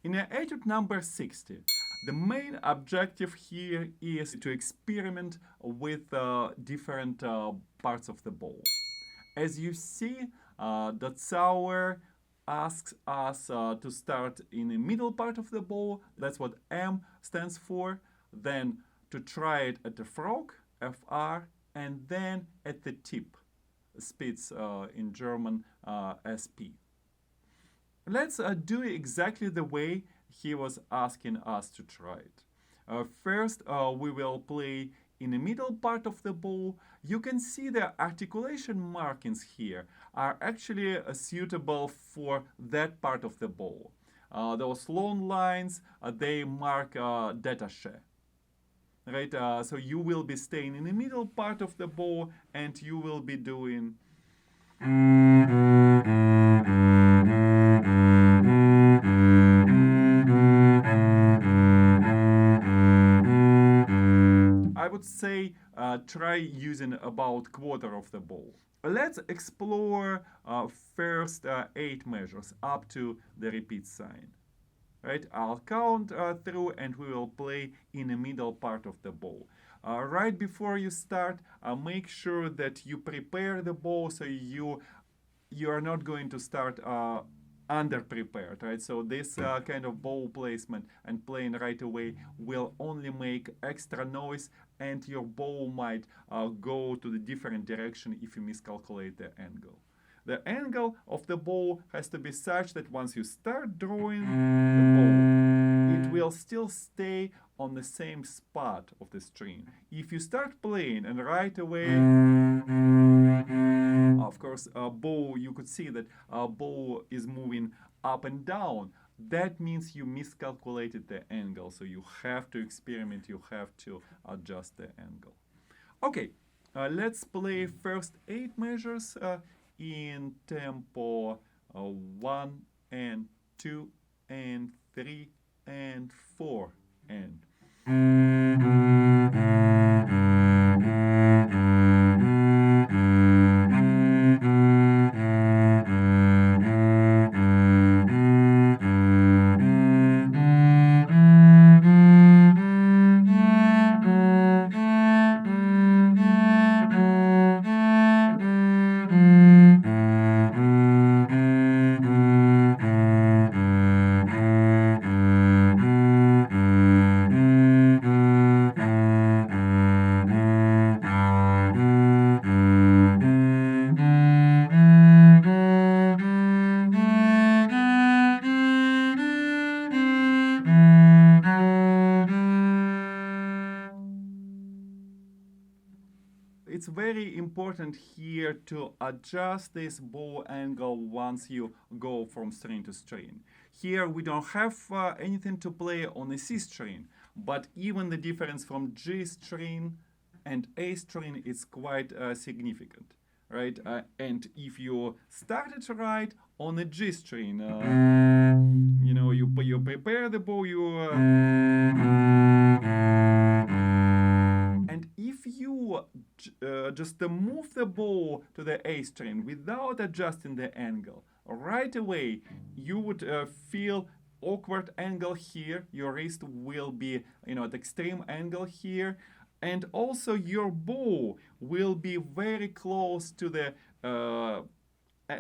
In etude number 60, the main objective here is to experiment with different parts of the bow. As you see, Dotzauer asks us to start in the middle part of the bow. That's what M stands for. Then to try it at the frog, FR, and then at the tip, Spitz in German, SP. Let's do it exactly the way he was asking us to try it. First, we will play in the middle part of the bow. You can see the articulation markings here are actually suitable for that part of the bow. Those long lines, they mark détaché. Right, so you will be staying in the middle part of the bow and you will be doing I would say try using about quarter of the bow. Let's explore first 8 measures up to the repeat sign. Right, I'll count through and we will play in the middle part of the bow. Right before you start, make sure that you prepare the bow so you are not going to start under-prepared, right? So this kind of bow placement and playing right away will only make extra noise and your bow might go to the different direction if you miscalculate the angle. The angle of the bow has to be such that once you start drawing the bow, it will still stay on the same spot of the string. If you start playing and right away, of course, bow, you could see that bow is moving up and down. That means you miscalculated the angle. So you have to experiment, you have to adjust the angle. Okay, let's play first 8 measures in tempo 1 and 2 and 3 and 4 and it's very important here to adjust this bow angle once you go from string to string. Here we don't have anything to play on the C string, but even the difference from G string and A string is quite significant, right? And if you started right on the G string, you know, you prepare the bow, and if you just move the bow to the A string without adjusting the angle, right away you would feel awkward angle here. Your wrist will be, you know, at extreme angle here, and also your bow will be very close to the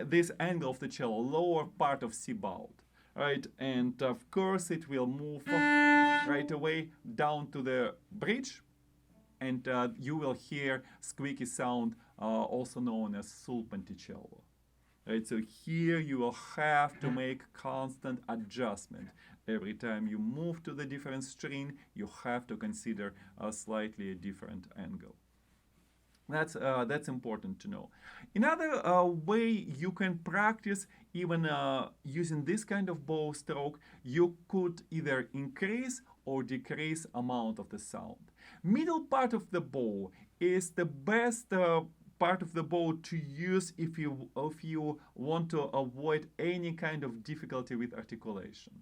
this angle of the cello, lower part of C bowed. Right, and of course it will move right away down to the bridge, and you will hear squeaky sound, also known as sul panticello. Right, so here you will have to make constant adjustment. Every time you move to the different string, you have to consider a slightly different angle. That's important to know. Another way you can practice even using this kind of bow stroke, you could either increase or decrease amount of the sound. Middle part of the bow is the best part of the bow to use if you want to avoid any kind of difficulty with articulation.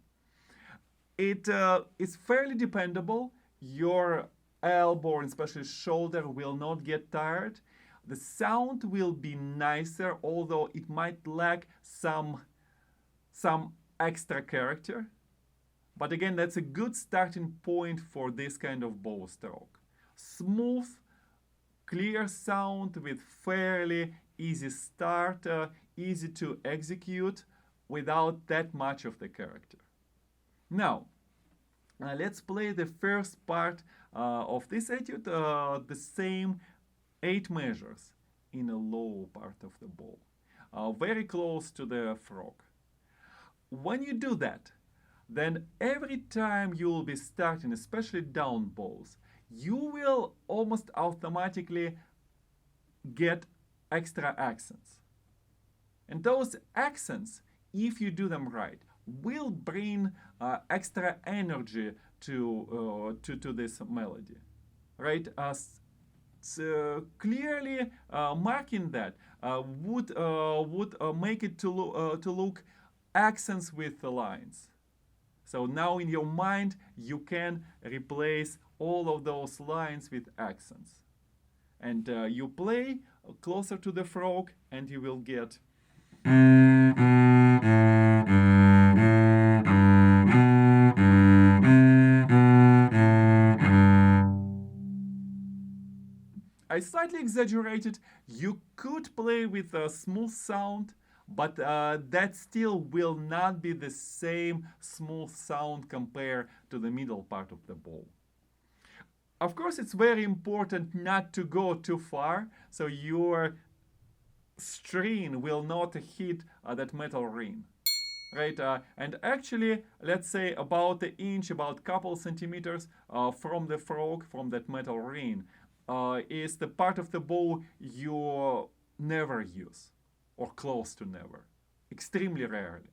It is fairly dependable. Your elbow and especially shoulder will not get tired. The sound will be nicer, although it might lack some extra character. But again, that's a good starting point for this kind of bow stroke. Smooth, clear sound with fairly easy start, easy to execute without that much of the character. Now, let's play the first part of this etude, the same 8 measures in a low part of the bow, very close to the frog. When you do that, then every time you will be starting, especially down bows, you will almost automatically get extra accents. And those accents, if you do them right, will bring extra energy to this melody, right? So clearly marking that would make it to look accents with the lines. So now in your mind you can replace all of those lines with accents, and you play closer to the frog, and you will get. I slightly exaggerated. You could play with a smooth sound, but that still will not be the same smooth sound compared to the middle part of the bow. Of course, it's very important not to go too far, so your string will not hit that metal ring. Right, and actually, let's say about an inch, about couple centimeters from the frog, from that metal ring, is the part of the bow you never use, or close to never, extremely rarely.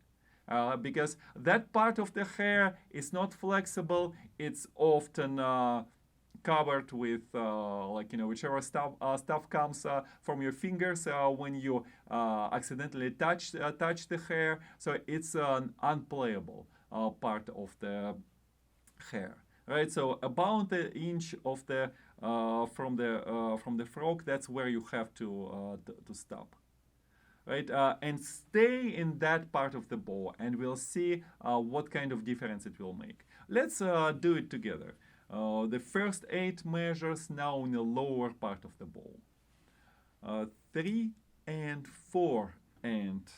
Because that part of the hair is not flexible, it's often covered with whichever stuff comes from your fingers when you accidentally touch the hair, so it's an unplayable part of the hair, right? So about the inch of the from the frog, that's where you have to stop, right? And stay in that part of the bow, and we'll see what kind of difference it will make. Let's do it together. The first 8 measures now in the lower part of the bow. 3 and 4 and.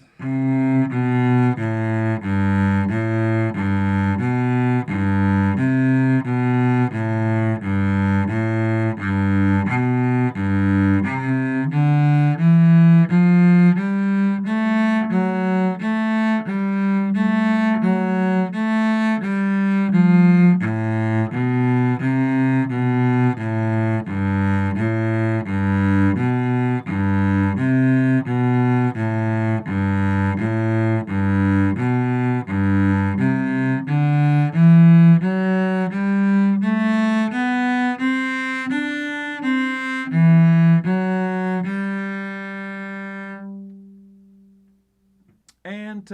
And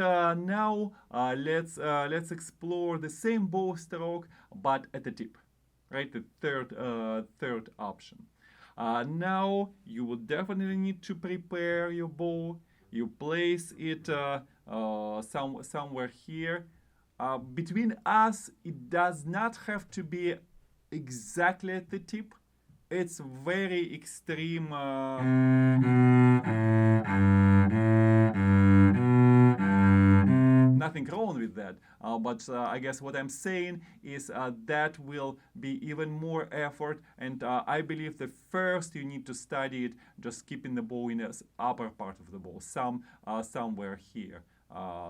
now let's explore the same bow stroke, but at the tip, right? The third option. Now you will definitely need to prepare your bow. You place it somewhere here. Between us, it does not have to be exactly at the tip. It's very extreme. Nothing wrong with that, but I guess what I'm saying is that will be even more effort, and I believe that first you need to study it, just keeping the bow in the upper part of the bow, somewhere here,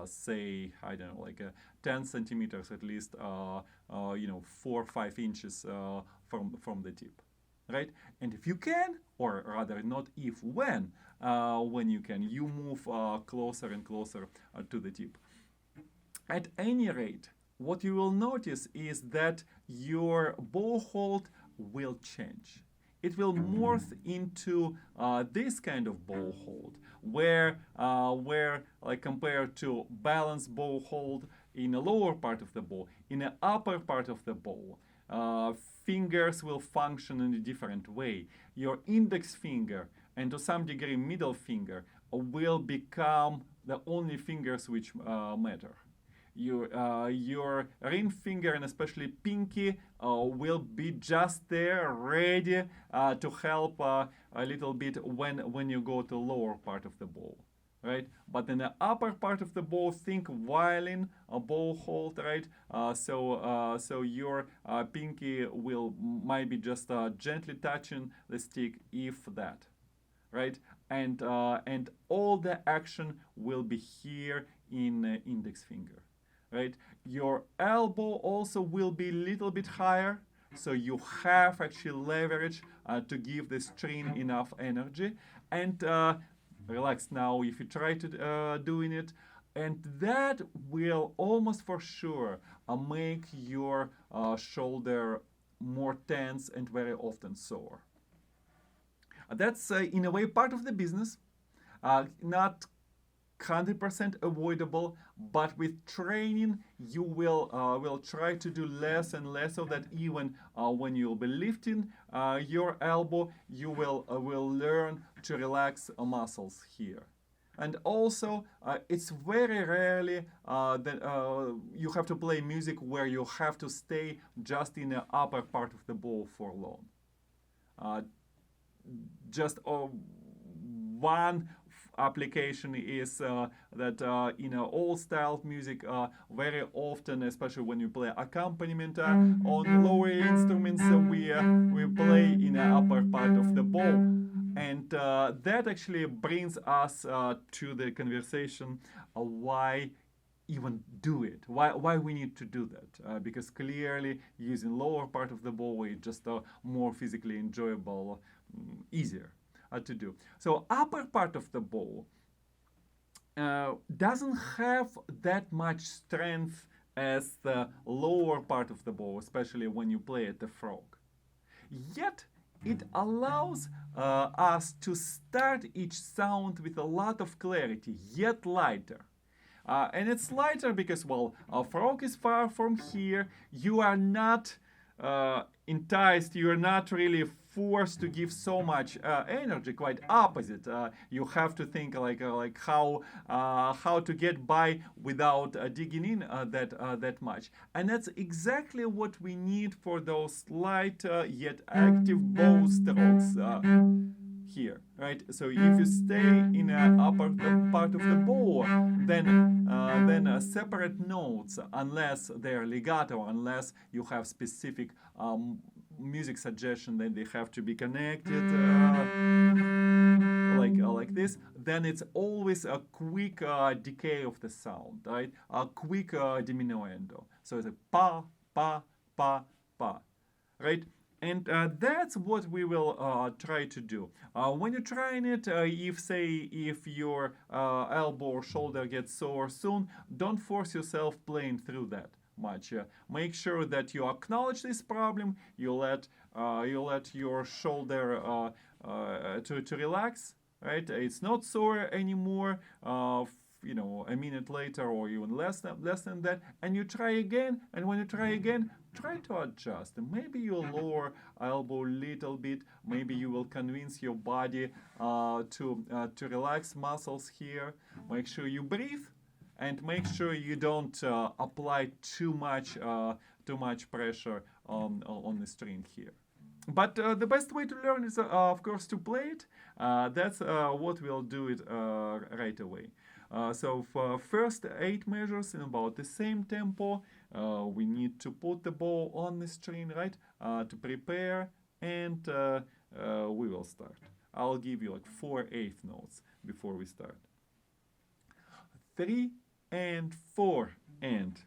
say, I don't know, like 10 centimeters at least, 4 or 5 inches from the tip, right? And if you can, or rather not if, when you can, you move closer and closer to the tip. At any rate, what you will notice is that your bow hold will change. It will morph into this kind of bow hold, where like compared to balanced bow hold in the lower part of the bow, in the upper part of the bow, fingers will function in a different way. Your index finger and to some degree middle finger will become the only fingers which matter. Your ring finger and especially pinky will be just there, ready to help a little bit when you go to lower part of the bow, right? But in the upper part of the bow, think violin, a bow hold, right? So your pinky might be just gently touching the stick, if that, right? And all the action will be here in index finger, right? Your elbow also will be a little bit higher, so you have actually leverage to give the string enough energy. And relax now if you try to doing it, and that will almost for sure make your shoulder more tense and very often sore. That's in a way part of the business, not 100% avoidable, but with training you will try to do less and less of that. Even when you'll be lifting your elbow, you will learn to relax muscles here. And also, it's very rarely that you have to play music where you have to stay just in the upper part of the bow for long. Just one application is that in all style music, very often, especially when you play accompaniment on lower instruments, we play in the upper part of the bow. And that actually brings us to the conversation why even do it, why we need to do that, because clearly using lower part of the bow is just more physically enjoyable, easier to do. So upper part of the bow doesn't have that much strength as the lower part of the bow, especially when you play at the frog. Yet it allows us to start each sound with a lot of clarity, yet lighter. And it's lighter because, well, a frog is far from here. You are not enticed, you are not really forced to give so much energy. Quite opposite. You have to think like how to get by without digging in that much. And that's exactly what we need for those light yet active bow strokes. Here, right? So if you stay in the upper part of the bow, then separate notes, unless they're legato, unless you have specific music suggestion that they have to be connected like this, then it's always a quick decay of the sound, right? A quick diminuendo. So it's a pa, pa, pa, pa, right? And that's what we will try to do. When you're trying it, if your elbow or shoulder gets sore soon, don't force yourself playing through that much. Make sure that you acknowledge this problem. You let your shoulder to relax. Right? It's not sore anymore. A minute later or even less than that, and you try again. And when you try again, try to adjust. Maybe you'll lower elbow a little bit. Maybe you will convince your body to relax muscles here. Make sure you breathe, and make sure you don't apply too much pressure on the string here. But the best way to learn is, of course, to play it. That's what we'll do it right away. So for first 8 measures in about the same tempo, we need to put the bow on the string, right, to prepare, and we will start. I'll give you like 4/8 notes before we start. 3 and 4 and.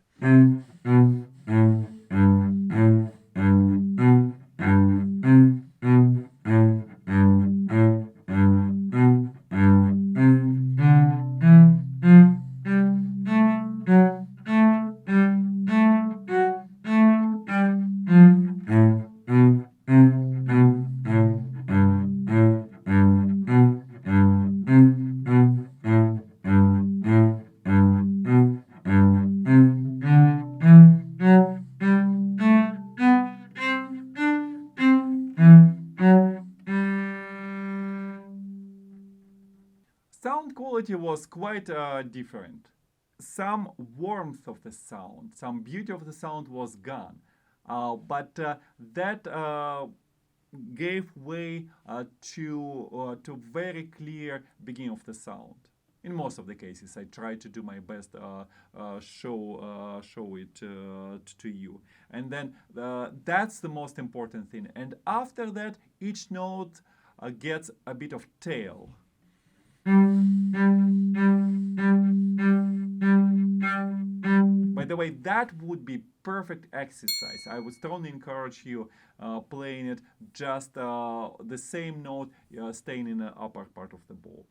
Sound quality was quite different. some warmth of the sound, some beauty of the sound was gone. But that gave way to very clear beginning of the sound. In most of the cases, I try to do my best show it to you, and then that's the most important thing. And after that, each note gets a bit of tail. By the way, that would be perfect exercise. I would strongly encourage you playing it just the same note staying in the upper part of the bow.